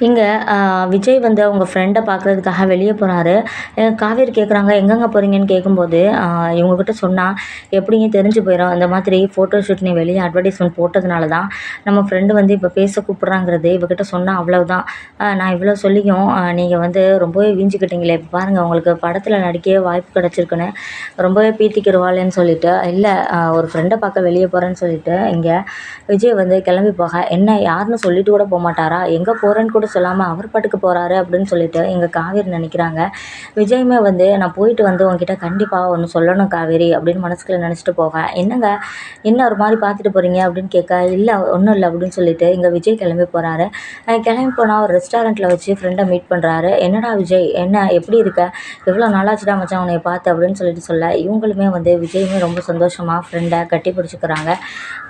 இங்க விஜய் வந்து அவங்க ஃப்ரெண்ட பார்க்குறதுக்காக வெளிய போறாரு. காவேரி கேட்குறாங்க, "எங்கங்க போறீங்கன்னு?" கேட்கும்போது, இவங்ககிட்ட சொன்னா எப்படிங்க தெரிஞ்சு போயிரும். இந்த மாதிரி ஃபோட்டோ ஷூட் நீ வெளிய அட்வர்டைஸ்மென்ட் போட்டதுனால தான் நம்ம ஃப்ரெண்டு வந்து இப்ப பேச கூப்பிடுறாங்கிறது இவகிட்ட சொன்னா அவ்வளவுதான். நான் இவ்வளோ சொல்லியும் நீங்க வந்து ரொம்பவே வீஞ்சிக்கிட்டீங்களே! இப்ப பாருங்க உங்களுக்கு படத்துல நடிக்கவே வாய்ப்பு கிடைச்சிருக்குன்னு ரொம்பவே பீத்திக்கிருவாளேன்னு சொல்லிட்டு, இல்ல ஒரு ஃப்ரெண்ட பார்க்க வெளிய போறேன்னு சொல்லிட்டு, இங்க விஜய் வந்து கிளம்பி போக, என்ன யாருன்னு சொல்லிட்டு கூட போமாட்டாரா? எங்க போறேன்னு கூட சொல்லாம அவர் பாட்டுக்கு போறாரு அப்படின்னு சொல்லிட்டு எங்க காவேரி நினைக்கிறாங்க. விஜயுமே வந்து நான் போயிட்டு வந்து உன்கிட்ட கண்டிப்பா ஒன்று சொல்லணும் காவேரி அப்படின்னு மனசுக்குள்ள நினச்சிட்டு போவேன். என்னங்க என்ன ஒரு மாதிரி பார்த்துட்டு போறீங்க அப்படின்னு கேட்க, இல்லை ஒன்றும் இல்லை அப்படின்னு சொல்லிட்டு இங்கே விஜய் கிளம்பி போறாரு. கிளம்பி போனால் ஒரு ரெஸ்டாரண்ட்டில் வச்சு ஃப்ரெண்டை மீட் பண்ணுறாரு. என்னடா விஜய் என்ன எப்படி இருக்க, எவ்வளோ நாளாச்சுடா மச்சான் உன்னை பார்த்து அப்படின்னு சொல்லிட்டு சொல்ல, இவங்களுமே வந்து விஜயுமே ரொம்ப சந்தோஷமா ஃப்ரெண்டை கட்டி பிடிச்சிக்கிறாங்க.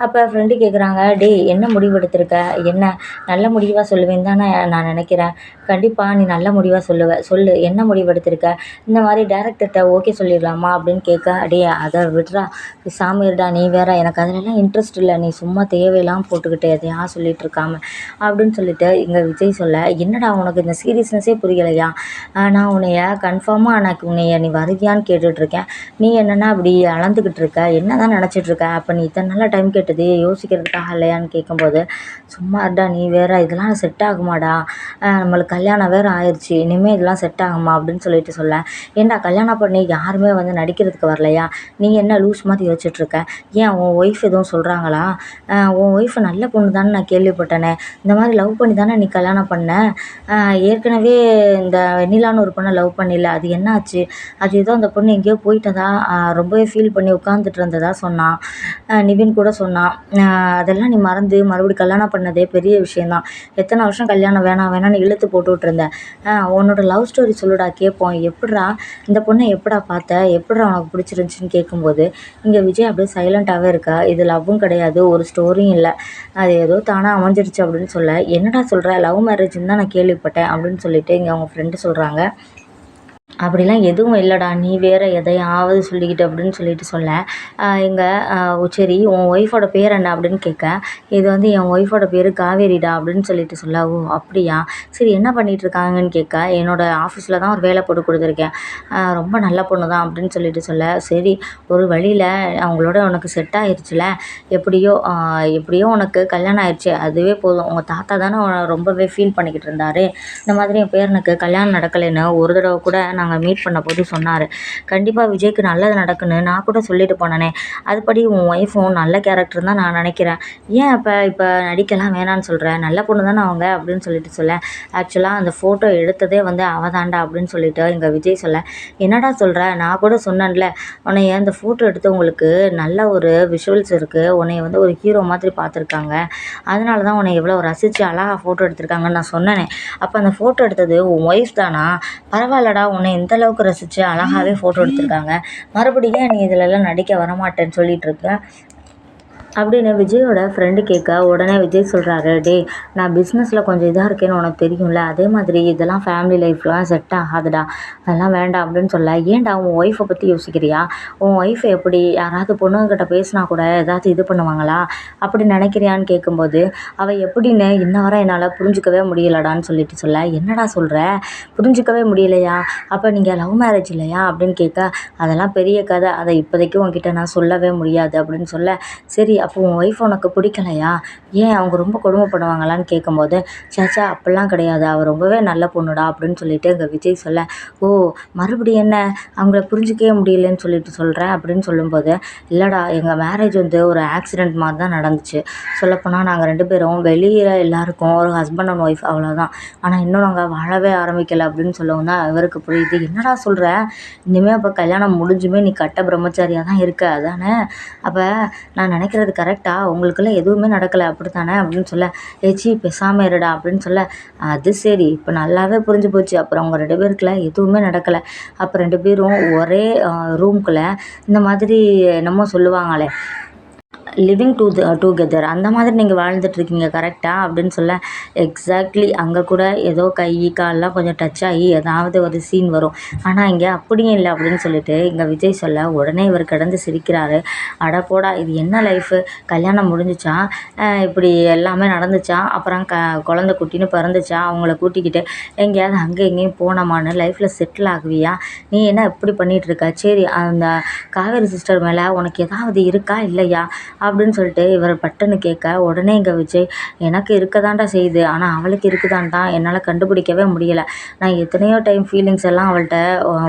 அப்போ ஃப்ரெண்டு கேட்குறாங்க, டேய் என்ன முடிவு எடுத்திருக்க, என்ன நல்ல முடிவாக சொல்லுவேன்னு தானே நான் நினைக்கிறேன். கண்டிப்பாக நீ நல்ல முடிவாக சொல்லுவ, சொல்லு என்ன முடிவு எடுத்திருக்க, இந்த மாதிரி டேரக்டர்கிட்ட ஓகே சொல்லிடலாமா அப்படின்னு கேட்க, அடே அதை விட்றா பேசாம இருடா, நீ வேற எனக்கு அதிலலாம் இன்ட்ரெஸ்ட் இல்லை, நீ சும்மா தேவையெல்லாம் போட்டுக்கிட்டு எதையா சொல்லிட்டு இருக்காம அப்படின்னு சொல்லிட்டு இங்கே விஜய் சொல்ல, என்னடா உனக்கு இந்த சீரியஸ்னஸே புரியலையா, நான் உன்னைய கன்ஃபார்மாக எனக்கு உன்னைய நீ வருவியான்னு கேட்டுட்ருக்கேன், நீ என்னென்னா அப்படி அளந்துக்கிட்டு இருக்க, என்ன தான் நினச்சிட்டு இருக்க, அப்போ நீ இத்தனை நாளாக டைம் கேட்டது யோசிக்கிறதுக்காக இல்லையான்னு கேட்கும்போது, சும்மா இருடா நீ வேற இதெல்லாம் செட் ஆகுமாடா, நம்மளுக்கு கல்யாணம் வேறு ஆயிடுச்சு, இனிமேல் இதெல்லாம் செட் ஆகுமா அப்படின்னு சொல்லிட்டு சொல்ல, ஏன்டா கல்யாணம் பண்ணி யாருமே வந்து நடிக்கிறதுக்கு வரலையா, நீ என்ன லூஸ் மாதிரி யோசிச்சுட்ருக்க, ஏன் உன் ஒய்ஃப் எதுவும் சொல்கிறாங்களா, உன் ஒய்ஃப் நல்ல பொண்ணு தானே நான் கேள்விப்பட்டேனே, இந்த மாதிரி லவ் பண்ணி தானே நீ கல்யாணம் பண்ண, ஏற்கனவே இந்த வெண்ணிலான்னு ஒரு பொண்ணை லவ் பண்ணில, அது என்ன ஆச்சு, அது ஏதோ அந்த பொண்ணு எங்கேயோ போயிட்டதா ரொம்பவே ஃபீல் பண்ணி உட்காந்துட்டு இருந்ததா சொன்னான். நிவின் கூட சொன்னான். அதெல்லாம் நீ மறந்து மறுபடியும் கல்யாணம் பண்ணதே பெரிய விஷயந்தான், எத்தனை வருஷம் கல்யாணம் வேணாம் வேணான்னு இழுத்து போட்டுட்ருந்த, உன்னோட லவ் ஸ்டோரி சொல்லுடா கேட்போம், எப்படிடா இந்த பொண்ணை எப்படா பார்த்த, எப்படிடா உனக்கு பிடிச்சிருந்துச்சின்னு கேட்கும்போது, இங்கே விஜய் அப்படியே சைலண்ட்டாகவே இருக்கா. இது லவ்வும் கிடையாது, ஒரு ஸ்டோரியும் இல்லை, அது ஏதோ தானாக அமைஞ்சிருச்சு அப்படின்னு சொல்ல, என்னடா சொல்கிற, லவ் மேரேஜ்ன்னு தான் நான் கேள்விப்பட்டேன் அப்படின்னு சொல்லிட்டு இங்கே அவங்க ஃப்ரெண்டு சொல்கிறாங்க. அப்படிலாம் எதுவும் இல்லைடா, நீ வேற எதையாவது சொல்லிக்கிட்டு அப்படின்னு சொல்லிட்டு சொல்ல, எங்க சரி உன் ஒய்ஃபோட பேர் என்ன அப்படின்னு கேட்க, இது வந்து என் ஒய்ஃபோட பேர் காவேரிடா அப்படின்னு சொல்லிட்டு சொல்ல, ஓ அப்படியா, சரி என்ன பண்ணிட்டு இருக்காங்கன்னு கேட்க, என்னோட ஆஃபீஸில் தான் ஒரு வேலை போட்டு கொடுத்துருக்கேன், ரொம்ப நல்ல பொண்ணு தான் அப்படின்னு சொல்லிட்டு சொல்ல, சரி ஒரு வழியில் அவங்களோட உனக்கு செட் ஆயிடுச்சுல, எப்படியோ எப்படியோ உனக்கு கல்யாணம் ஆயிடுச்சு, அதுவே போதும், உங்கள் தாத்தா தானே ரொம்பவே ஃபீல் பண்ணிக்கிட்டு இருந்தார், இந்த மாதிரி என் பேரனுக்கு கல்யாணம் நடக்கலைன்னு ஒரு தடவை கூட நாங்கள் மீட் பண்ண போது சொன்னார், கண்டிப்பாக விஜய்க்கு நல்லது நடக்குன்னு நான் கூட சொல்லிட்டு போனேனே, அதுபடி உன் ஒய்ஃபும் நல்ல கேரக்டர் தான் நான் நினைக்கிறேன், ஏன் இப்போ நடிக்கலாம் வேணான்னு சொல்கிறேன், நல்ல பொண்ணு தானே அவங்க அப்படின்னு சொல்லிட்டு சொல்ல, ஆக்சுவலாக அந்த ஃபோட்டோ எடுத்ததே வந்து அவதாண்டா அப்படின்னு சொல்லிட்டு இங்கே விஜய் சொல்ல, என்னடா சொல்கிற, நான் கூட சொன்னேன்ல உன்னைய அந்த ஃபோட்டோ எடுத்து உங்களுக்கு நல்ல ஒரு விஷுவல்ஸ் இருக்குது, உன்னைய வந்து ஒரு ஹீரோ மாதிரி பார்த்துருக்காங்க, அதனால தான் உன்னை எவ்வளோ ரசித்து அழகாக ஃபோட்டோ எடுத்திருக்காங்கன்னு நான் சொன்னேனே, அப்போ அந்த ஃபோட்டோ எடுத்தது உன் ஒய்ஃப் தானா, பரவாயில்லடா உன்னை எந்த அளவுக்கு ரசித்து அழகாகவே ஃபோட்டோ எடுத்திருக்காங்க, மறுபடியும் நீ இதிலெல்லாம் நடிக்க வரமாட்டேன்னு சொல்லிட்டு இருக்க அப்படின்னு விஜயோட ஃப்ரெண்டு கேட்க, உடனே விஜய் சொல்கிறாரு, டேய் நான் பிஸ்னஸில் கொஞ்சம் இதாக இருக்கேன்னு உனக்கு தெரியும்ல, அதே மாதிரி இதெல்லாம் ஃபேமிலி லைஃப்லாம் செட் ஆகாதுடா, அதெல்லாம் வேண்டாம் அப்படின்னு சொல்ல, ஏன்டா உன் ஒய்ஃபை பற்றி யோசிக்கிறியா, உன் ஒய்ஃபை எப்படி யாராவது பொண்ணுங்கிட்ட பேசினா கூட ஏதாவது இது பண்ணுவாங்களா அப்படி நினைக்கிறியான்னு கேட்கும்போது, அவள் எப்படின்னு இன்ன வரை என்னால் புரிஞ்சுக்கவே முடியலடான்னு சொல்லிட்டு சொல்ல, என்னடா சொல்கிற, புரிஞ்சுக்கவே முடியலையா, அப்போ நீங்கள் லவ் மேரேஜ் இல்லையா அப்படின்னு கேட்க, அதெல்லாம் பெரிய கதை, அதை இப்போதைக்கு உன்கிட்ட நான் சொல்லவே முடியாது அப்படின்னு சொல்ல, சரி அப்போ உன் ஒய்ஃப் உனக்கு பிடிக்கலையா, ஏன் அவங்க ரொம்ப கொடுமைப்படுவாங்களான்னு கேட்கும்போது, சேச்சா அப்படிலாம் கிடையாது, அவள் ரொம்பவே நல்ல பொண்ணுடா அப்படின்னு சொல்லிட்டு எங்கள் விஜய் சொல்ல, ஓ மறுபடியும் என்ன அவங்கள புரிஞ்சிக்கவே முடியலன்னு சொல்லிட்டு சொல்கிறேன் அப்படின்னு சொல்லும்போது, இல்லைடா எங்கள் மேரேஜ் வந்து ஒரு ஆக்சிடெண்ட் மாதிரி தான் நடந்துச்சு, சொல்லப்போனால் நாங்கள் 2 பேரும் வெளியில் எல்லாருக்கும் ஒரு ஹஸ்பண்ட் அண்ட் ஒய்ஃப் அவ்வளோதான், ஆனால் இன்னும் நாங்கள் வாழவே ஆரம்பிக்கலை அப்படின்னு சொல்லவும் தான் இவருக்கு புரியுது, என்னடா சொல்கிற, இனிமேல் அப்போ கல்யாணம் முடிஞ்சுமே நீ கட்ட பிரம்மச்சாரியாக தான் இருக்க அதானே, அப்போ நான் நினைக்கிறது கரெக்டா, உங்களுக்கெல்லாம் எதுவுமே நடக்கலை அப்படி தானே அப்படின்னு சொல்ல, ஏச்சி பேசாமல் இருடா அப்படின்னு சொல்ல, அது சரி இப்போ நல்லாவே புரிஞ்சு போச்சு, அப்புறம் அவங்க 2 பேருக்குள்ள எதுவுமே நடக்கலை, அப்போ 2 பேரும் ஒரே ரூம்குள்ளே இந்த மாதிரி என்னமோ சொல்லுவாங்களே, லிவிங் டுகெதர் அந்த மாதிரி நீங்கள் வாழ்ந்துட்டுருக்கீங்க கரெக்டா அப்படின்னு சொல்ல, எக்ஸாக்ட்லி அங்கே கூட ஏதோ கை கால்லாம் கொஞ்சம் டச் ஆகி ஏதாவது ஒரு சீன் வரும். ஆனால் இங்கே அப்படியும் இல்லை அப்படின்னு சொல்லிட்டு இங்கே விஜய் சொல்ல, உடனே இவர் கிடந்து சிரிக்கிறாரு. அட போடா, இது என்ன லைஃபு, கல்யாணம் முடிஞ்சிச்சா, இப்படி எல்லாமே நடந்துச்சா, அப்புறம் குழந்தை குட்டின்னு பிறந்துச்சா, அவங்கள கூட்டிக்கிட்டு எங்கேயாவது அங்கே எங்கேயும் போனோமான்னு லைஃப்பில் செட்டில் ஆகுவியா, நீ என்ன இப்படி பண்ணிகிட்ருக்க, சரி அந்த காவேரி சிஸ்டர் மேலே உனக்கு ஏதாவது இருக்கா இல்லையா அப்படின்னு சொல்லிட்டு இவர் பட்டுன்னு கேட்க, உடனே இங்கே விஜய், எனக்கு இருக்கதான்டா செய்யுது, ஆனால் அவளுக்கு இருக்குதான்டா என்னால் கண்டுபிடிக்கவே முடியலை. நான் எத்தனையோ டைம் ஃபீலிங்ஸ் எல்லாம் அவள்கிட்ட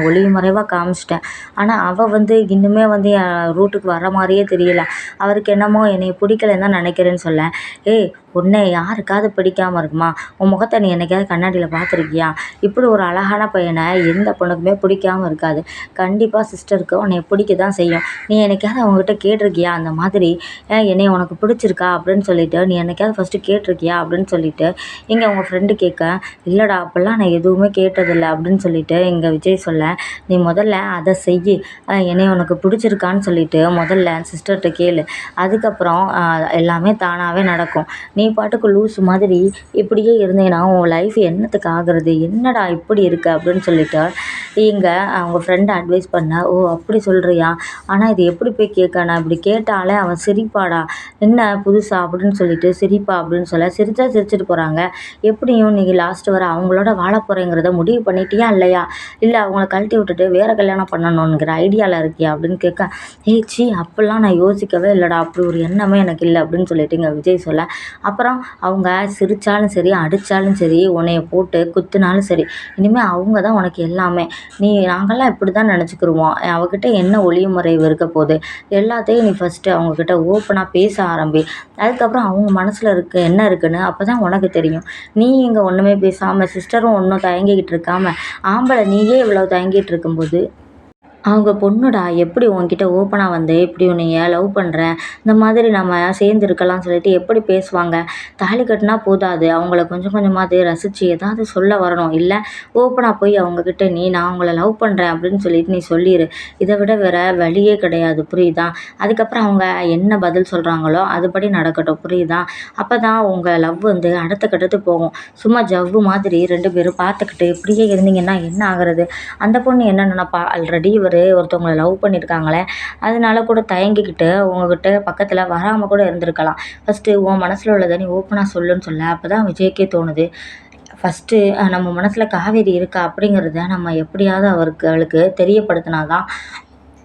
ஒளிவு மறைவாக காமிச்சிட்டேன். ஆனால் அவள் வந்து இன்னுமே வந்து என் ரூட்டுக்கு வர மாதிரியே தெரியல. அவருக்கு என்னமோ என்னை பிடிக்கலன்னு தான் நினைக்கிறேன்னு சொல்ல, ஏய் உன்னை யாருக்காவது பிடிக்காமல் இருக்குமா, உன் முகத்தை நீ என்னைக்காவது கண்ணாடியில் பார்த்துருக்கியா, இப்படி ஒரு அழகான பையனை எந்த பொண்ணுக்குமே பிடிக்காமல் இருக்காது. கண்டிப்பாக சிஸ்டருக்கு உன்னை பிடிக்க தான் செய்யும். நீ என்னைக்காவது அவங்ககிட்ட கேட்டிருக்கியா அந்த மாதிரி, என்னை உனக்கு பிடிச்சிருக்கா அப்படின்னு சொல்லிட்டு நீ என்னைக்காவது ஃபஸ்ட்டு கேட்டிருக்கியா அப்படின்னு சொல்லிட்டு இங்கே உங்கள் ஃப்ரெண்டு கேட்க, இல்லைடா அப்போல்லாம் நான் எதுவுமே கேட்டதில்லை அப்படின்னு சொல்லிட்டு இங்கே விஜய் சொல்ல, நீ முதல்ல அதை செய், என்னை உனக்கு பிடிச்சிருக்கான்னு சொல்லிட்டு முதல்ல சிஸ்டர்கிட்ட கேளு, அதுக்கப்புறம் எல்லாமே தானாகவே நடக்கும். நீ பாட்டுக்கு லூஸ் மாதிரி இப்படியே இருந்தேன்னா உன் லைஃப் என்னத்துக்கு ஆகுறது, என்னடா இப்படி இருக்கு அப்படின்னு சொல்லிட்டு இங்கே அவங்க ஃப்ரெண்டு அட்வைஸ் பண்ண, ஓ அப்படி சொல்கிறியா, ஆனால் இது எப்படி போய் கேட்க, நான் இப்படி கேட்டாலே அவன் சிரிப்பாடா, என்ன புதுசா அப்படின்னு சொல்லிட்டு சிரிப்பா அப்படின்னு சொல்ல, சிரிச்சா சிரிச்சிட்டு போகிறாங்க. எப்படியும் நீ லாஸ்ட் வர அவங்களோட வாழ போகிறேங்கிறத முடிவு பண்ணிட்டியா இல்லையா, இல்லை அவங்கள கழட்டி விட்டுட்டு வேறு கல்யாணம் பண்ணணுங்கிற ஐடியாவில் இருக்கியா அப்படின்னு கேட்க, சி அப்படிலாம் நான் யோசிக்கவே இல்லைடா, அப்படி ஒரு எண்ணமே எனக்கு இல்லை அப்படின்னு சொல்லிட்டு இங்கே விஜய் சொல்ல, அப்புறம் அவங்க சிரித்தாலும் சரி அடித்தாலும் சரி உன்னைய போட்டு குத்துனாலும் சரி, இனிமேல் அவங்க தான் உனக்கு எல்லாமே, நாங்கள்லாம் இப்படி தான் நினச்சிக்கிருவோம், அவகிட்ட என்ன ஒளிவு முறைவு இருக்க போகுது, எல்லாத்தையும் நீ ஃபஸ்ட்டு அவங்கக்கிட்ட ஓப்பனாக பேச ஆரம்பி, அதுக்கப்புறம் அவங்க மனசில் என்ன இருக்குன்னு அப்போ தான் உனக்கு தெரியும். நீ இங்கே ஒன்றுமே பேசாமல் சிஸ்டரும் ஒன்றும் தயங்கிக்கிட்டு இருக்காமல், ஆம்பளை நீயே இவ்வளோ தயங்கிட்டு இருக்கும்போது அவங்க பொண்ணுடா எப்படி உன்கிட்ட ஓப்பனாக வந்து இப்படி உன்னைய லவ் பண்ணுறேன், இந்த மாதிரி நம்ம சேர்ந்து இருக்கலாம்னு சொல்லிட்டு எப்படி பேசுவாங்க. தாலி கட்டினா போதாது, அவங்கள கொஞ்சம் கொஞ்சமாவது ரசித்து ஏதாவது சொல்ல வரணும். இல்லை ஓப்பனாக போய் அவங்கக்கிட்ட நான் அவங்கள லவ் பண்ணுறேன் அப்படின்னு சொல்லிட்டு நீ சொல்லிடு. இதை விட வேறு வழியே கிடையாது, புரியுதா. அதுக்கப்புறம் அவங்க என்ன பதில் சொல்கிறாங்களோ அதுபடி நடக்கட்டும், புரியுதா. அப்போ தான் உங்கள் லவ் வந்து அடுத்த கட்டத்துக்கு போகும். சும்மா ஜவ்வு மாதிரி 2 பேரும் பார்த்துக்கிட்டு இப்படியே இருந்தீங்கன்னா என்ன ஆகுறது. அந்த பொண்ணு என்ன நினைப்பா, ஆல்ரெடி ஒருத்தவங்களை லவ் பண்ணியிருக்காங்களே, அதனால கூட தயங்கிக்கிட்டு உங்ககிட்ட பக்கத்தில் வராமல் கூட இருந்திருக்கலாம். ஃபஸ்ட்டு உன் மனசில் உள்ளதை நீ ஓப்பனாக சொல்லுன்னு சொல்ல, அப்போ தான் விஜய்க்கே தோணுது, ஃபஸ்ட்டு நம்ம மனசில் காவேரி இருக்கா அப்படிங்கிறத நம்ம எப்படியாவது அவளுக்கு தெரியப்படுத்தினா தான்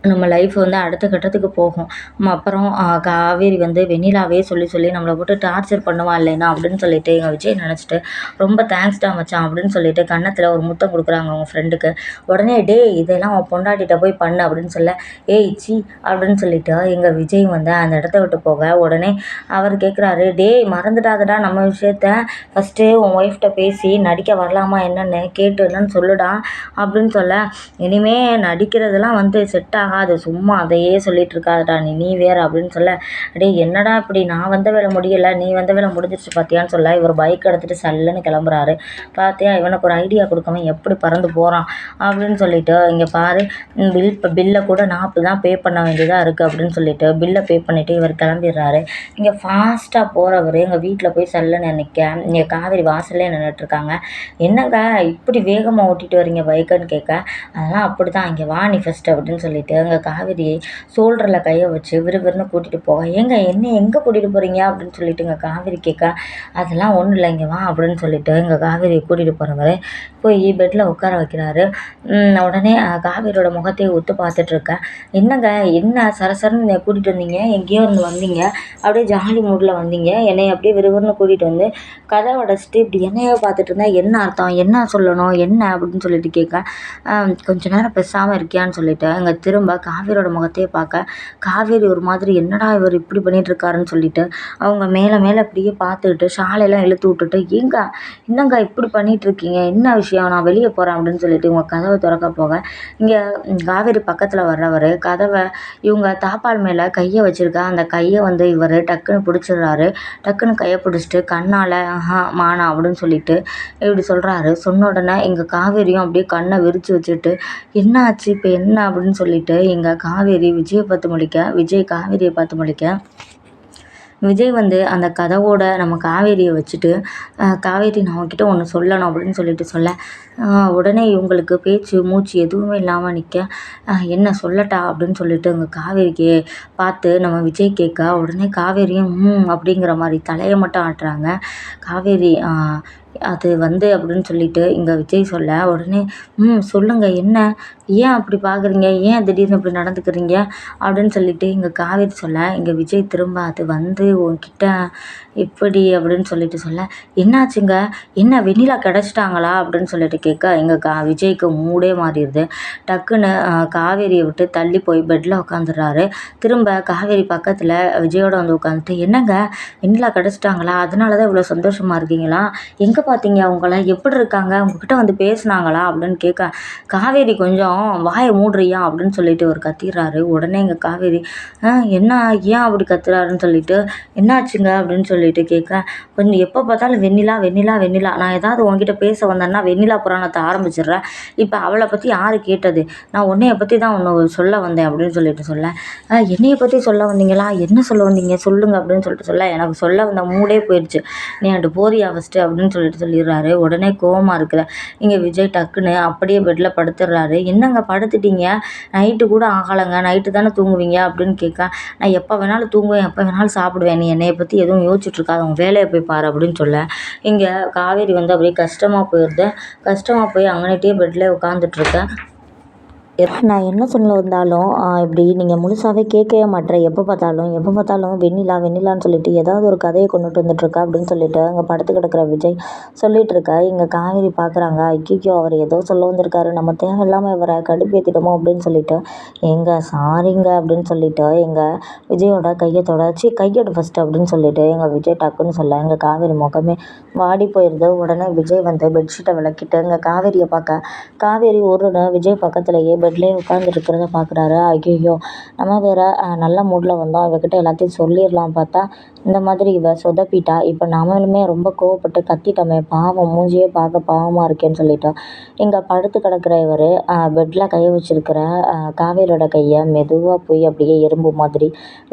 நம்ம லைஃப் வந்து அடுத்த கட்டத்துக்கு போகும். அப்புறம் காவேரி வந்து வெண்ணிலாவே சொல்லி சொல்லி நம்மளை போட்டு டார்ச்சர் பண்ணுவா இல்லைனா அப்படின்னு சொல்லிட்டு எங்கள் விஜய் நினச்சிட்டு, ரொம்ப தேங்க்ஸ்டா மச்சான் அப்படின்னு சொல்லிட்டு கன்னத்தில் ஒரு முத்தம் கொடுக்குறாங்க அவங்க ஃப்ரெண்டுக்கு. உடனே இதெல்லாம் அவன் பொண்டாட்டிகிட்ட போய் பண்ணு அப்படின்னு சொல்ல, சி அப்படின்னு சொல்லிட்டு எங்கள் விஜய் வந்து அந்த இடத்த விட்டு போக, உடனே அவர் கேட்குறாரு, மறந்துடாதடா நம்ம விஷயத்த, ஃபஸ்ட்டு உன் ஒய்ஃப்கிட்ட பேசி நடிக்க வரலாமா என்னன்னு கேட்டு என்னன்னு சொல்லுடா அப்படின்னு சொல்ல, இனிமே நடிக்கிறதெல்லாம் வந்து செட் ஆகாது, சும்மா அதையே சொல்லிட்டு இருக்காதடா நீ வேறு அப்படின்னு சொல்ல, என்னடா இப்படி நான் வந்த வேலை முடியலை நீ வந்த வேலை முடிஞ்சிருச்சு பார்த்தியான்னு சொல்ல, இவர் பைக் எடுத்துகிட்டு சல்லுன்னு கிளம்புறாரு. பார்த்தியா இவனுக்கு ஒரு ஐடியா கொடுக்காம எப்படி பறந்து போகிறான் அப்படின்னு சொல்லிட்டு, இங்கே பாரு பில்லை கூட நான் அப்படி தான் பே பண்ண வேண்டியதாக இருக்குது அப்படின்னு சொல்லிட்டு பில்லை பே பண்ணிவிட்டு இவர் கிளம்பிடுறாரு. இங்கே ஃபாஸ்ட்டாக போகிறவர் எங்கள் வீட்டில் போய் சல்லுன்னு நிற்க, இங்கே காவேரி வாசல்லே நின்றுட்டுருக்காங்க. என்னங்க இப்படி வேகமாக ஓட்டிகிட்டு வரீங்க பைக்குன்னு கேட்க, அதெல்லாம் அப்படி தான், இங்கே வா நீ ஃபஸ்ட்டு அப்படின்னு சொல்லிட்டு அங்கே காவேரி ஷோல்டரில் கையை வச்சு விறுவிறுன்னு கூட்டிகிட்டு போக, என்ன எங்கே கூட்டிகிட்டு போகிறீங்க அப்படின்னு சொல்லிட்டு இங்கே காவேரி கேட்க, அதெல்லாம் ஒன்றும் இல்லை இங்கே வா அப்படின்னு சொல்லிட்டு இங்கே காவேரியை கூட்டிகிட்டு போகிறவர் போய் பெட்டில் உட்கார வைக்கிறாரு. உடனே காவேரியோட முகத்தையே ஒத்து பார்த்துட்ருக்கேன். என்னங்க என்ன சரசரன்னு கூட்டிகிட்டு வந்தீங்க, எங்கேயோ இருந்து வந்தீங்க, அப்படியே ஜாலி மூடில் வந்தீங்க, என்னை அப்படியே விறுவிறுன்னு கூட்டிகிட்டு வந்து கதை உடச்சிட்டு இப்படி என்னையோ பார்த்துட்டு இருந்தா என்ன அர்த்தம், என்ன சொல்லணும் என்ன அப்படின்னு சொல்லிட்டு கேட்க, கொஞ்ச நேரம் பேசாமல் இருக்கியான்னு சொல்லிட்டு அங்கே திரும்ப காவேரியோட முகத்தையே பார்க்க, காவேரி ஒரு மாதிரி என்னடா இவர் இப்படி பண்ணிகிட்ருக்காருன்னு சொல்லிட்டு அவங்க மேலே மேலே அப்படியே பார்த்துக்கிட்டு ஷாலையெல்லாம் இழுத்து விட்டுட்டு, என்னங்க இப்படி பண்ணிகிட்ருக்கீங்க, என்ன விஷயம், நான் வெளியே போகிறேன் அப்படின்னு சொல்லிட்டு இவங்க கதவை திறக்க போக, இங்கே காவேரி பக்கத்தில் வர்றவர் கதவை இவங்க தாப்பால் மேலே கையை வச்சுருக்கா, அந்த கையை வந்து இவர் டக்குன்னு பிடிச்சிடுறாரு. டக்குன்னு கையை பிடிச்சிட்டு கண்ணால் மானா அப்படின்னு சொல்லிட்டு இப்படி சொல்கிறாரு. சொன்ன உடனே எங்கள் காவேரியும் அப்படியே கண்ணை விரித்து வச்சுட்டு, என்ன ஆச்சு இப்போ என்ன அப்படின்னு சொல்லிட்டு எங்கள் காவேரி விஜயை பார்த்து முழிக்க, விஜய் காவேரியை பார்த்து முழிக்க, விஜய் வந்து அந்த கதவோட நம்ம காவேரியை வச்சுட்டு, "காவேரி நான் உன்கிட்ட ஒன்று சொல்லணும்" அப்படின்னு சொல்லிட்டு சொல்ல, உடனே இவங்களுக்கு பேச்சு, மூச்சு எதுவுமே இல்லாம நிக்க, "என்ன சொல்லட்டா?" அப்படின்னு சொல்லிட்டு அங்க காவேரிக்கு பார்த்து நம்ம விஜய் கேட்க, உடனே காவேரியும் அப்படிங்கிற மாரி தலைய மட்டும் ஆட்டுறாங்க. காவேரி அது வந்து அப்படின்னு சொல்லிட்டு இங்க விஜய் சொல்ல, உடனே சொல்லுங்க என்ன? ஏன் அப்படி பார்க்குறீங்க? ஏன் திடீர்னு இப்படி நடந்துக்கிறீங்க?" அப்படின்னு சொல்லிட்டு இங்க காவேரி சொல்ல, இங்க விஜய் திரும்ப "அது வந்து உன்கிட்ட இப்படி" அப்படின்னு சொல்லிட்டு சொல்ல, "என்னாச்சுங்க? என்ன வெண்ணிலா கிடச்சிட்டாங்களா?" அப்படின்னு சொல்லிட்டு கேட்க, இங்க விஜய்க்கு மூடே மாறிடுது. டக்குன்னு காவேரியை விட்டு தள்ளி போய் பெட்ல உட்காந்துடுறாரு. திரும்ப காவேரி பக்கத்துல விஜயோட வந்து உட்காந்துட்டு, "என்னங்க வெண்ணிலா கிடச்சிட்டாங்களா? அதனால தான் இவ்வளோ சந்தோஷமா இருக்கீங்களா? எங்க பார்த்தீங்க அவங்கள? எப்படி இருக்காங்க? உங்ககிட்ட வந்து பேசுனாங்களா?" அப்படின்னு கேட்க, "காவேரி கொஞ்சம் வாய மூடுறியா?" அப்படின்னு சொல்லிட்டு ஒரு கத்திடுறாரு. உடனே எங்க காவேரி, என்ன ஏன் அப்படி கத்துறாருன்னு சொல்லிட்டு, "என்னாச்சுங்க?" அப்படின்னு சொல்லிட்டு கேட்க, கொஞ்சம் எப்போ பார்த்தாலும் வெண்ணிலா, வெண்ணிலா, வெண்ணிலா. நான் ஏதாவது உன்கிட்ட பேச வந்தேன்னா வெண்ணிலா புராணத்த ஆரம்பிச்சிடுற. இப்ப அவள பத்தி யாரு கேட்டது? நான் உன்னைய பத்தி தான் ஒண்ணு சொல்ல வந்தேன்" அப்படின்னு சொல்லிட்டு சொல்ல, என்னைய பத்தி சொல்ல வந்தீங்களா? என்ன சொல்ல வந்தீங்க? சொல்லுங்க" அப்படின்னு சொல்லிட்டு சொல்ல, எனக்கு சொல்ல வந்த மூடே போயிடுச்சு. "நீ அங்கிட்டு போறியா ஃபர்ஸ்ட்டு" அப்படின்னு சொல்லிட்டு சொல்லிடுறாரு. உடனே கோவமா இருக்கிற இங்க விஜய் டக்குன்னு அப்படியே பெட்ல படுத்துடுறாரு. "என்னங்க படுத்துட்டீங்க? நைட்டு கூட ஆகலைங்க. நைட்டு தானே தூங்குவீங்க" அப்படின்னு கேட்க, "நான் எப்போ வேணாலும் தூங்குவேன், எப்போ வேணாலும் சாப்பிடுவேன். நீ என்னைய பத்தி எதுவும் யோசிச்சுட்டு இருக்காத. உன் வேலைய போய் பாரு" அப்படின்னு சொல்ல, இங்க காவேரி வந்து அப்படியே கஷ்டமா போயிருது. கஷ்டமா போய் அங்கனேட்டே பெட்லயே உட்காந்துட்டு இருக்க. நான் என்ன சொல்ல வந்தாலும் இப்படி நீங்கள் முழுசாவே கேட்கவே மாட்ற. எப்போ பார்த்தாலும் வெண்ணிலா வெண்ணிலான்னு சொல்லிட்டு ஏதாவது ஒரு கதையை கொண்டுட்டு வந்துட்டுருக்க அப்படின்னு சொல்லிட்டு அங்கே படுத்து கிடக்குற விஜய் சொல்லிட்டு இருக்க, இங்கே காவேரி பார்க்குறாங்க. ஐயோ அவர் ஏதோ சொல்ல வந்திருக்காரு, நம்ம தேவையில்லாமல் இவரை கடுப்பேற்றிட்டோமோ அப்படின்னு சொல்லிட்டு, சாரிங்க அப்படின்னு சொல்லிட்டு எங்கள் விஜயோட கையை தொடச்சி கையெடு ஃபஸ்ட்டு அப்படின்னு சொல்லிட்டு எங்கள் விஜய் டக்குன்னு சொல்ல, எங்கள் காவேரி முகமே வாடி போயிடுது. உடனே விஜய் வந்து பெட்ஷீட்டை விளக்கிட்டு எங்கள் காவேரியை பார்க்க, காவேரி விஜய் பக்கத்துலேயே பெட்லேயே உட்காந்துருக்கிறத பார்க்குறாரு. ஐயையோ! நம்ம வேற நல்ல மூட்ல வந்தோம். இவகிட்ட எல்லாத்தையும் சொல்லிடலாம் பார்த்தா, இந்த மாதிரி இவ சொதப்பிட்டா. இப்போ நாமளுமே ரொம்ப கோவப்பட்டு கத்திட்டோமே! பாவம் மூஞ்சியே பார்க்க பாவமா இருக்கேன்னு சொல்லிட்டு, இங்க படுத்து கிடக்கிற இவரு பெட்ல கைய வச்சிருக்கிற காவேரியோட கைய மெதுவா போய் அப்படியே எறும்பு மாதிரி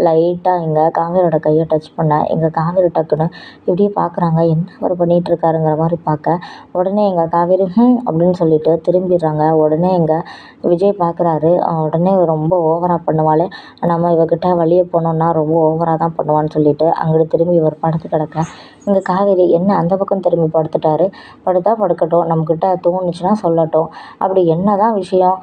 லைட்டா இங்க காவேரியோட கைய டச் பண்ண, எங்க காவேரி டக்குன்னு இப்படியே பார்க்குறாங்க. என்ன அவரு பண்ணிட்டு இருக்காருங்கிற மாரி பார்க்க, உடனே எங்க காவேரி அப்படின்னு சொல்லிட்டு திரும்பிடுறாங்க. உடனே எங்க விஜய் பார்க்குறாரு. உடனே ரொம்ப ஓவரா பண்ணுவாளே, நம்ம இவகிட்ட வெளிய போனோம்னா ரொம்ப ஓவரா தான் பண்ணுவான்னு சொல்லிட்டு அங்கிட்டு திரும்பி இவர் படுத்து கிடக்க, இங்க காவேரி என்ன அந்த பக்கம் திரும்பி படுத்துட்டாரு. படுத்தா படுக்கட்டும், நம்மக்கிட்ட தோணுச்சுன்னா சொல்லட்டும். அப்படி என்னதான் விஷயம்?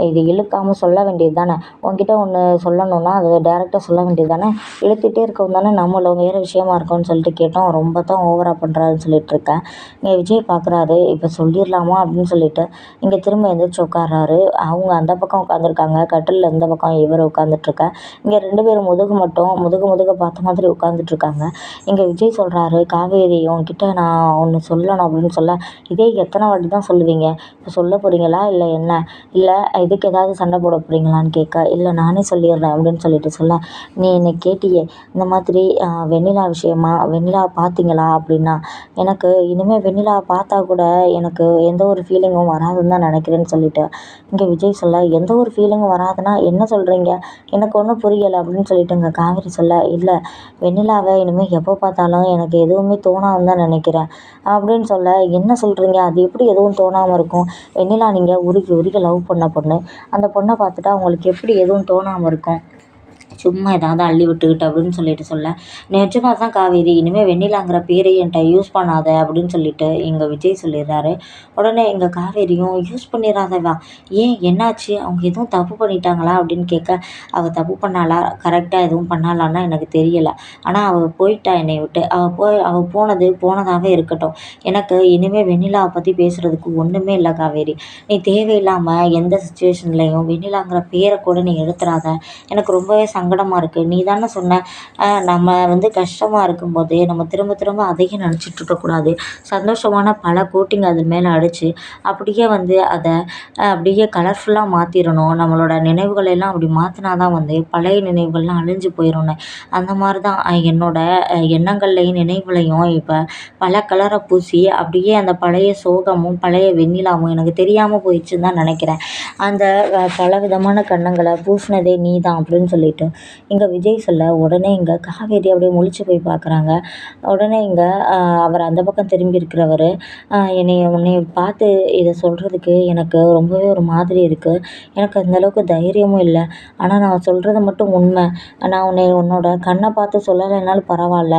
இது இழுக்காம சொல்ல வேண்டியது தானே. உன்கிட்ட ஒன்று சொல்லணும்னா அது டைரக்டா சொல்ல வேண்டியது தானே. இழுத்துட்டே இருக்கவும் தானே நம்மளும் வேறு விஷயமா இருக்கோம்னு சொல்லிட்டு கேட்டோம். ரொம்ப தான் ஓவரா பண்ணுறாருன்னு சொல்லிட்டு இருக்கேன். இங்கே விஜய் பார்க்குறாரு. இப்போ சொல்லிடலாமா அப்படின்னு சொல்லிட்டு இங்கே திரும்ப எந்திரிச்சு உட்கார்றாரு. அவங்க அந்த பக்கம் உட்காந்துருக்காங்க. கட்டில்ல இந்த பக்கம் இவர் உட்காந்துட்ருக்க. இங்கே 2 பேரும் முதுக பார்த்த மாதிரி உட்காந்துட்ருக்காங்க. இங்கே விஜய் சொல்கிறாரு, "காவேரி உன்கிட்ட நான் ஒன்று சொல்லணும்" அப்படின்னு சொல்ல, "இதே எத்தனை வாட்டி தான் சொல்லுவீங்க? இப்போ சொல்ல போகிறீங்களா இல்லை என்ன? இல்லை இதுக்கு ஏதாவது சண்டை போட போகிறீங்களான்னு கேட்க, "இல்லை நானே சொல்லிடுறேன்" அப்படின்னு சொல்லிட்டு சொல்ல, "நீ என்னை கேட்டியே இந்த மாதிரி வெண்ணிலா விஷயமா, வெண்ணிலாவை பார்த்தீங்களா அப்படின்னா, எனக்கு இனிமேல் வெண்ணிலாவை பார்த்தா கூட எனக்கு எந்த ஒரு ஃபீலிங்கும் வராதுன்னு தான் நினைக்கிறேன்னு" சொல்லிட்டு இங்கே விஜய் சொல்ல, "எந்த ஒரு ஃபீலிங்கும் வராதுன்னா என்ன சொல்கிறீங்க? எனக்கு ஒன்றும் புரியலை" அப்படின்னு சொல்லிட்டு இங்கே காவேரி சொல்ல, "இல்லை வெண்ணிலாவை இனிமேல் எப்போ பார்த்தாலும் எனக்கு எதுவுமே தோணாதுன்னு தான் நினைக்கிறேன்" அப்படின்னு சொல்ல, "என்ன சொல்கிறீங்க? அது எப்படி எதுவும் தோணாமல் இருக்கும்? வெண்ணிலா நீங்கள் உருகி உருகி லவ் பண்ண பொண்ணு. அந்த பொண்ணை பார்த்துட்டா உங்களுக்கு எப்படி எதுவும் தோணாமல் இருக்கும்? சும்மா ஏதாவது அள்ளி விட்டுக்கிட்டு" அப்படின்னு சொல்லிட்டு சொல்ல, "நிஜமா தான் காவேரி, இனிமேல் வெண்ணிலாங்கிற பேரை என்கிட்ட யூஸ் பண்ணாத" அப்படின்னு சொல்லிட்டு எங்கள் விஜய் சொல்லிடுறாரு. உடனே எங்கள் காவேரியும், "யூஸ் பண்ணிடாதவா? ஏன் என்னாச்சு? அவங்க எதுவும் தப்பு பண்ணிட்டாங்களா?" அப்படின்னு கேட்க, "அவள் தப்பு பண்ணாளா, கரெக்டாக எதுவும் பண்ணாளான்னா எனக்கு தெரியலை. ஆனால் அவள் போயிட்டா என்னை விட்டு. அவள் போனது போனதாகவே இருக்கட்டும். எனக்கு இனிமேல் வெண்ணிலாவை பற்றி பேசுகிறதுக்கு ஒன்றுமே இல்லை காவேரி. நீ தேவையில்லாமல் எந்த சுச்சுவேஷன்லேயும் வெண்ணிலாங்கிற பேரை கூட நீ எடுத்துடாத. எனக்கு ரொம்பவே சங்கடமாக இருக்குது. நீ தானே சொன்ன, நம்ம வந்து கஷ்டமா இருக்கும்போது நம்ம திரும்ப திரும்ப அதையே நினச்சிட்டு இருக்கக்கூடாது. சந்தோஷமான பல கோட்டிங் அது மேலே அடித்து அப்படியே வந்து அதை அப்படியே கலர்ஃபுல்லாக மாற்றிடணும். நம்மளோட நினைவுகள் எல்லாம் அப்படி மாற்றினா தான் வந்து பழைய நினைவுகள்லாம் அழிஞ்சு போயிடும்னு. அந்த மாதிரி தான் என்னோட எண்ணங்கள்லையும் நினைவுலையும் இப்போ பல கலரை பூசி அப்படியே அந்த பழைய சோகமும் பழைய வெண்ணிலாவும் எனக்கு தெரியாமல் போயிடுச்சுன்னு தான் நினைக்கிறேன். அந்த பலவிதமான கன்னங்களை பூசினதே நீ தான்" அப்படின்னு சொல்லிட்டு இங்கே விஜய் சொல்ல உடனே இங்கே காவேரி அப்படியே முழிச்சு போய் பார்க்குறாங்க. உடனே இங்கே அவர் அந்த பக்கம் திரும்பி இருக்கிறவர் உன்னைய பார்த்து இதை சொல்கிறதுக்கு எனக்கு ரொம்பவே ஒரு மாதிரி இருக்குது. எனக்கு அந்த அளவுக்கு தைரியமும் இல்லை. ஆனால் நான் சொல்கிறது மட்டும் உண்மை. நான் உன்னோட கண்ணை பார்த்து சொல்லலைனாலும் பரவாயில்ல.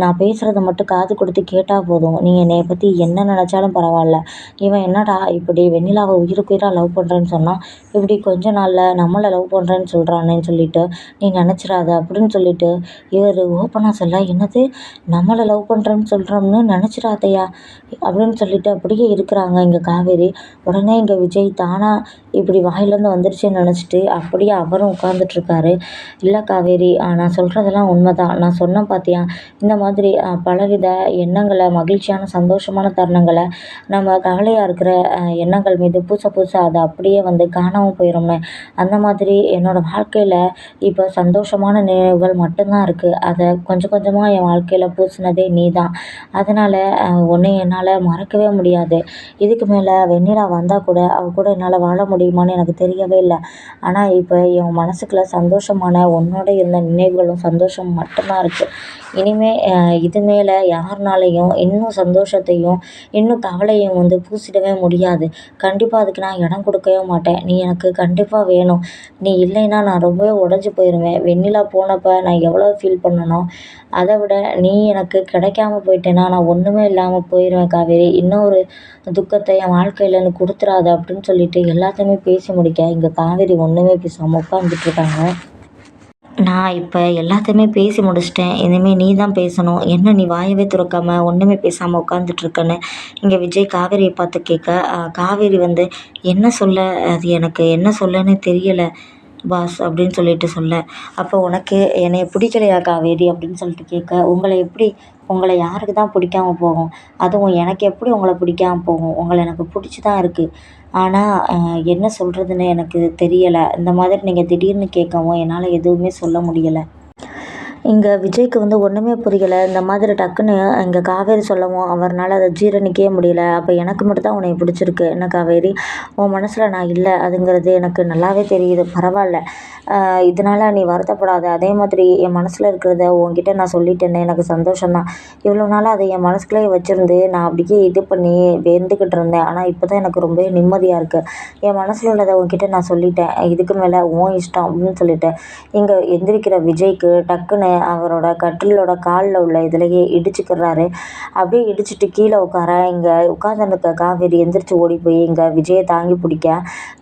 நான் பேசுகிறத மட்டும் காது கொடுத்து கேட்டால் போதும். நீ என்னைய பற்றி என்ன நினச்சாலும் பரவாயில்ல. இவன் என்னடா இப்படி வெண்ணிலாவை உயிருக்குயிராக லவ் பண்ணுறேன்னு சொன்னான், இப்படி கொஞ்ச நாளில் நம்மளை லவ் பண்ணுறேன்னு சொல்கிறானேன்னு சொல்லிட்டு நீ நினச்சிடாத அப்படின்னு சொல்லிட்டு இவர் ஓப்பனாக சொல்ல, என்னது நம்மளை லவ் பண்ணுறேன்னு சொல்கிறோம்னு நினச்சிடாதையா அப்படின்னு சொல்லிட்டு அப்படியே இருக்கிறாங்க இங்கே காவேரி. உடனே இங்கே விஜய் தானாக இப்படி வாயிலேருந்து வந்துருச்சுன்னு நினச்சிட்டு அப்படியே அவரும் உட்காந்துட்ருக்காரு. இல்லை காவேரி, நான் சொல்கிறதெல்லாம் உண்மைதான். நான் சொன்னேன் பார்த்தியா, இந்த மாதிரி பலவித எண்ணங்களை, மகிழ்ச்சியான சந்தோஷமான தருணங்களை, நம்ம கவலையாக இருக்கிற எண்ணங்கள் மீது பூச பூச அது அப்படியே வந்து காணாமல் போயிடும்னு. அந்த மாதிரி என்னோடய வாழ்க்கையில் இப்போ சந்தோஷமான நினைவுகள் மட்டும்தான் இருக்குது. அதை கொஞ்சம் கொஞ்சமாக என் வாழ்க்கையில் பூசினதே நீ தான். அதனால் உன்னை என்னால் மறக்கவே முடியாது. இதுக்கு மேலே வெண்ணிலா வந்தால் கூட அவள் கூட என்னால் வாழ முடியுமான்னு எனக்கு தெரியவே இல்லை. ஆனால் இப்போ என் மனசுக்குள்ள சந்தோஷமான உன்னோட இருந்த நினைவுகளும் சந்தோஷம் மட்டும்தான் இருக்குது. இது மேலே யாருனாலையும் இன்னும் சந்தோஷத்தையும் இன்னும் கவலையும் வந்து பூசிடவே முடியாது. கண்டிப்பாக அதுக்கு நான் இடம் கொடுக்கவே மாட்டேன். நீ எனக்கு கண்டிப்பாக வேணும். நீ இல்லைன்னா நான் ரொம்பவே உடஞ்சி போயிடுவேன். வெண்ணிலா போனப்போ நான் எவ்வளோ ஃபீல் பண்ணனோ, அதை விட நீ எனக்கு கிடைக்காம போயிட்டேன்னா நான் ஒன்றுமே இல்லாமல் போயிடுவேன் காவேரி. இன்னொரு துக்கத்தை என் வாழ்க்கையில் நீ கொடுத்துறாத அப்படின்னு சொல்லிட்டு எல்லாத்தையுமே பேசி முடிக்க இங்கே காவேரி ஒன்றுமே பேசாமல் உட்காந்துட்ருக்காங்க. நான் இப்போ எல்லாத்தையுமே பேசி முடிச்சிட்டேன். இனிமேல் நீ தான் பேசணும். என்ன நீ வாயவே திறக்காம ஒன்றுமே பேசாமல் உட்காந்துட்ருக்கன்னு இங்கே விஜய் காவேரியை பார்த்து கேட்க, காவேரி வந்து என்ன சொல்ல, அது எனக்கு என்ன சொல்லன்னு தெரியலை பாஸ் அப்படின்னு சொல்லிட்டு சொல்ல, அப்போ உனக்கு என்னைய பிடிக்கலையா காவேரி அப்படின்னு சொல்லிட்டு கேட்க, உங்களை யாருக்கு தான் பிடிக்காம போகும்? அதுவும் எனக்கு எப்படி உங்களை பிடிக்காம போகும்? உங்களை எனக்கு பிடிச்சி தான் இருக்குது. ஆனால் என்ன சொல்கிறதுன்னு எனக்கு தெரியலை. இந்த மாதிரி நீங்கள் திடீர்னு கேட்கவும் என்னால் எதுவுமே சொல்ல முடியலை. இங்கே விஜய்க்கு வந்து ஒன்றுமே புரியலை. இந்த மாதிரி டக்குன்னு இங்கே காவேரி சொல்லவும் அவர்னால அதை ஜீரணிக்கவே முடியல. அப்போ எனக்கு மட்டும் தான் உன்னைய பிடிச்சிருக்கு என்ன காவேரி? உன் மனசில் நான் இல்லை அதுங்கிறது எனக்கு நல்லாவே தெரியுது. பரவாயில்ல, இதனால் நீ வருத்தப்படாத. அதே மாதிரி என் மனசில் இருக்கிறத உன்கிட்ட நான் சொல்லிட்டேனே, எனக்கு சந்தோஷம்தான். இவ்வளோ நாளாக அதை என் மனசுக்குள்ளேயே வச்சுருந்து நான் அப்படியே இது பண்ணி வெந்துக்கிட்டு இருந்தேன். ஆனால் இப்போ தான் எனக்கு ரொம்பவே நிம்மதியாக இருக்குது. என் மனசில் உள்ளதை உன்கிட்ட நான் சொல்லிட்டேன். இதுக்கு மேலே உன் இஷ்டம் அப்படின்னு சொல்லிட்டு இங்கே எந்திரிக்கிற விஜய்க்கு டக்குன்னு அவரோட கட்டிலோட காலில் உள்ள இதுலேயே இடிச்சுக்கிறாரு. அப்படியே இடிச்சிட்டு கீழே உட்கார இங்கே உட்காந்துருக்க காவேரி எந்திரிச்சு ஓடி போய் இங்கே விஜயை தாங்கி பிடிக்க,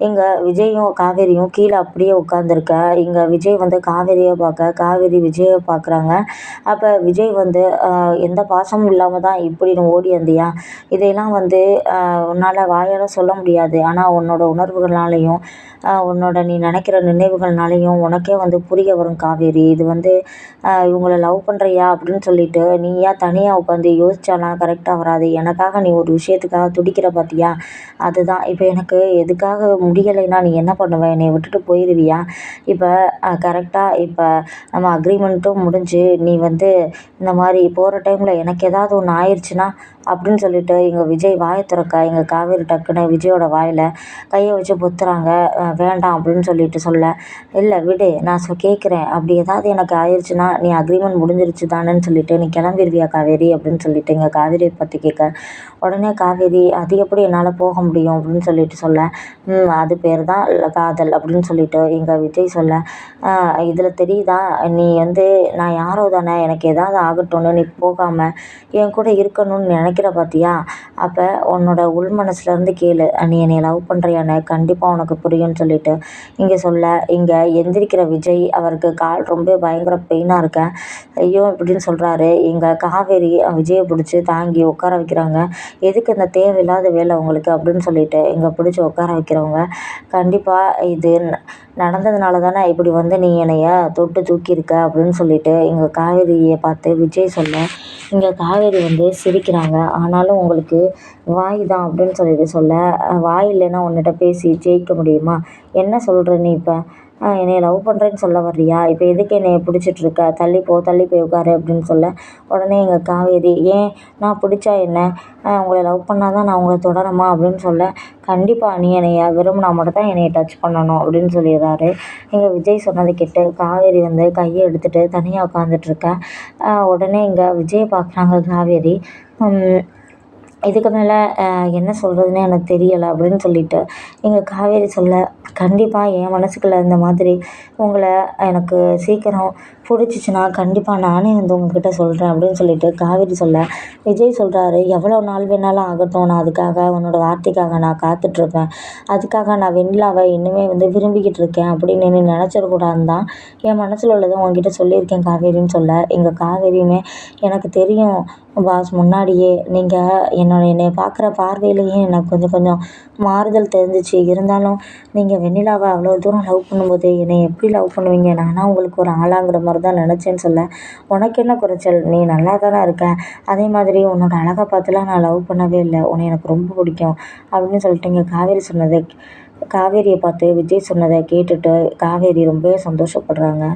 இங்கே விஜயும் காவேரியும் கீழே அப்படியே உட்காந்துருக்க, இங்கே விஜய் வந்து காவேரியை பார்க்க, காவேரி விஜயை பார்க்குறாங்க. அப்போ விஜய் வந்து எந்த பாசமும் இல்லாமல் தான் இப்படி நீ ஓடி வந்தியா? இதையெல்லாம் வந்து உன்னால் வாயால் சொல்ல முடியாது. ஆனால் உன்னோட உணர்வுகள்னாலையும் உன்னோட நீ நினைக்கிற நினைவுகள்னாலையும் உனக்கே வந்து புரிய வரும் காவேரி. இது வந்து இவங்கள லவ் பண்ணுறியா அப்படின்னு சொல்லிட்டு நீயா தனியாக உட்காந்து யோசிச்சானா கரெக்டாக வராது. எனக்காக நீ ஒரு விஷயத்துக்காக துடிக்கிற பார்த்தியா, அதுதான். இப்போ எனக்கு எதுக்காக முடியலைன்னா நீ என்ன பண்ணுவ? என்னை விட்டுட்டு போயிடுவியா? இப்போ கரெக்டாக இப்போ நம்ம அக்ரிமெண்ட்டும் முடிஞ்சு நீ வந்து இந்த மாதிரி போகிற டைமில் எனக்கு ஏதாவது ஒன்று ஆயிடுச்சுன்னா அப்படின்னு சொல்லிட்டு எங்கள் விஜய் வாயை திறக்க, எங்கள் காவேரி டக்குன்னு விஜயோட வாயில் கையை வச்சு பொத்துறாங்க. வேண்டாம் அப்படின்னு சொல்லிட்டு சொல்ல, இல்லை விடு, நான் கேட்குறேன். அப்படி ஏதாவது எனக்கு ஆயிடுச்சுன்னா நீ அக்ரிமெண்ட் முடிஞ்சிருச்சு தானேன்னு சொல்லிட்டு நீ கிளம்பிடுவியா காவேரி அப்படின்னு சொல்லிட்டு எங்கள் காவேரியை பற்றி கேட்க, உடனே காவேரி அது எப்படி என்னால் போக முடியும் அப்படின்னு சொல்லிட்டு சொல்ல, அது பேர் தான் காதல் அப்படின்னு சொல்லிட்டு எங்கள் விஜய் சொல்ல, இதில் தெரியுதா நீ வந்து நான் யாரோ தானே, எனக்கு ஏதாவது ஆகட்டும்னு நீ போகாமல் என் கூட இருக்கணும்னு நினைக்கிற பார்த்தியா? அப்போ உன்னோட உள் மனசுலேருந்து கேளு, நீ என்னை லவ் பண்ணுறியான்னு கண்டிப்பாக உனக்கு புரியும்னு சொல்லிட்டு இங்கே சொல்ல, இங்கே எந்திரிக்கிற விஜய் அவருக்கு கால் ரொம்ப பயங்கர பெயினாக இருக்க, ஐயோ அப்படின்னு சொல்கிறாரு. எங்கள் காவேரி விஜயை பிடிச்சி தாங்கி உட்கார வைக்கிறாங்க. எதுக்கு இந்த தேவையில்லாத வேலை உங்களுக்கு அப்படின்னு சொல்லிட்டு இங்கே பிடிச்சி உட்கார வைக்கிறவங்க, கண்டிப்பாக இது நடந்ததுனால தானே இப்படி வந்து நீ என்னைய தொட்டு தூக்கியிருக்க அப்படின்னு சொல்லிட்டு இங்கே காவேரியை பார்த்து விஜய் சொல்ல, இங்கே காவேரி வந்து சிரிக்கிறாங்க. ஆனாலும் உங்களுக்கு வாய் தான் அப்படின்னு சொல்லிட்டு சொல்ல, வாய் இல்லைன்னா உன்னிட்ட பேசி ஜெயிக்க முடியுமா? என்ன சொல்கிற நீ இப்போ? என்னைய லவ் பண்ணுறேன்னு சொல்ல வர்றியா? இப்போ எதுக்கு என்னைய பிடிச்சிட்ருக்க? தள்ளி போ, தள்ளி போய் உட்காரு அப்படின்னு சொல்ல, உடனே எங்கள் காவேரி, ஏன் நான் பிடிச்சா என்ன? உங்களை லவ் பண்ணால் தான் நான் உங்களை தொடரமா அப்படின்னு சொல்ல, கண்டிப்பாக நீ என்னைய விரும்பினா மட்டும் தான் என்னைய டச் பண்ணணும் அப்படின்னு சொல்லிடுறாரு. எங்கள் விஜய் சொன்னதை கேட்டு காவேரி வந்து கையை எடுத்துகிட்டு தனியாக உட்காந்துட்ருக்கேன். உடனே இங்கே விஜயை பார்க்குறாங்க காவேரி. இதுக்கு மேலே என்ன சொல்கிறதுன்னே எனக்கு தெரியலை அப்படின்னு சொல்லிட்டு எங்கள் காவேரி சொல்ல, கண்டிப்பாக என் மனசுக்குள்ள இந்த மாதிரி உங்களை எனக்கு சீக்கிரம் பிடிச்சிச்சின்னா கண்டிப்பாக நானே வந்து உங்ககிட்ட சொல்கிறேன் அப்படின்னு சொல்லிட்டு காவேரி சொல்ல, விஜய் சொல்கிறாரு, எவ்வளோ நாள் வேணாலும் ஆகட்டும், நான் அதுக்காக உன்னோட வார்த்தைக்காக நான் காத்துட்ருப்பேன், அதுக்காக நான் வெண்ணிலாவை இன்னுமே வந்து விரும்பிக்கிட்டு இருக்கேன் அப்படின்னு நீ நினச்சிடக்கூடாதுன்னு தான் என் மனசில் உள்ளதை உங்ககிட்ட சொல்லியிருக்கேன் காவேரின்னு சொல்ல, எங்கள் காவேரியுமே எனக்கு தெரியும் பாஸ், முன்னாடியே நீங்கள் என்னைய பார்க்குற பார்வையிலேயே எனக்கு கொஞ்சம் கொஞ்சம் மாறுதல் தெரிஞ்சிச்சு. இருந்தாலும் நீங்கள் வெண்ணிலாவை அவ்வளோ தூரம் லவ் பண்ணும்போது என்னை எப்படி லவ் பண்ணுவீங்க? நானா உங்களுக்கு ஒரு ஆளாங்கிற மாதிரி தான் நினச்சேன்னு சொல்ல, உனக்கு என்ன குறைச்சல்? நீ நல்லா தானே இருக்க. அதே மாதிரி உன்னோட அழகை பார்த்துலாம் நான் லவ் பண்ணவே இல்லை. உன்னை எனக்கு ரொம்ப பிடிக்கும் அப்படின்னு சொல்லிட்டு இங்கே காவேரி சொன்னதை, காவேரியை பார்த்து விஜய் சொன்னதை கேட்டுட்டு காவேரி ரொம்பவே சந்தோஷப்படுறாங்க.